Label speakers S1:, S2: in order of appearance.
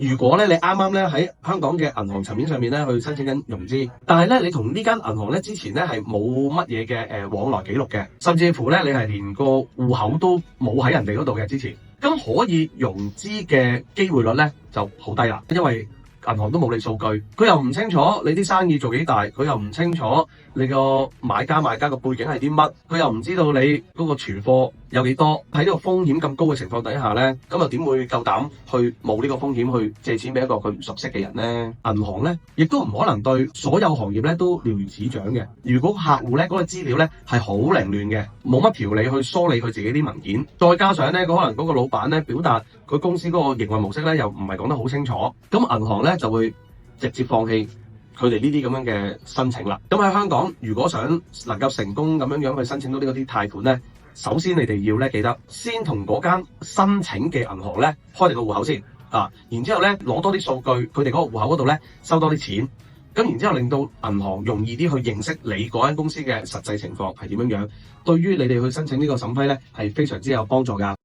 S1: 如果咧你啱啱咧喺香港嘅銀行層面上面咧去申請緊融資，但係咧你同呢間銀行咧之前咧係冇乜嘢嘅往來記錄嘅，甚至乎咧你係連個戶口都冇喺人哋嗰度嘅之前，咁可以融資嘅機會率咧就好低啦，因為銀行都冇你數據，佢又唔清楚你啲生意做幾大，佢又唔清楚你個買家賣家個背景係啲乜，佢又唔知道你嗰個存貨有幾多。喺呢個風險咁高嘅情況底下咧，咁又點會夠膽去冒呢個風險去借錢俾一個佢唔熟悉嘅人咧？銀行咧亦都唔可能對所有行業咧都了如指掌嘅。如果客戶咧嗰個資料咧係好凌亂嘅，冇乜條理去梳理佢自己啲文件，再加上咧可能嗰個老闆咧表達佢公司嗰個營運模式咧又唔係講得好清楚，咁銀行咧就會直接放棄佢哋呢啲咁樣嘅申請啦。咁喺香港，如果想能夠成功咁樣去申請到呢啲貸款咧，首先你哋要咧記得先同嗰間申請嘅銀行咧開定個戶口先啊，然之後咧攞多啲數據，佢哋嗰個戶口嗰度咧收多啲錢，咁然之後令到銀行容易啲去認識你嗰間公司嘅實際情況係點樣樣，對於你哋去申請呢個審批咧係非常之有幫助㗎。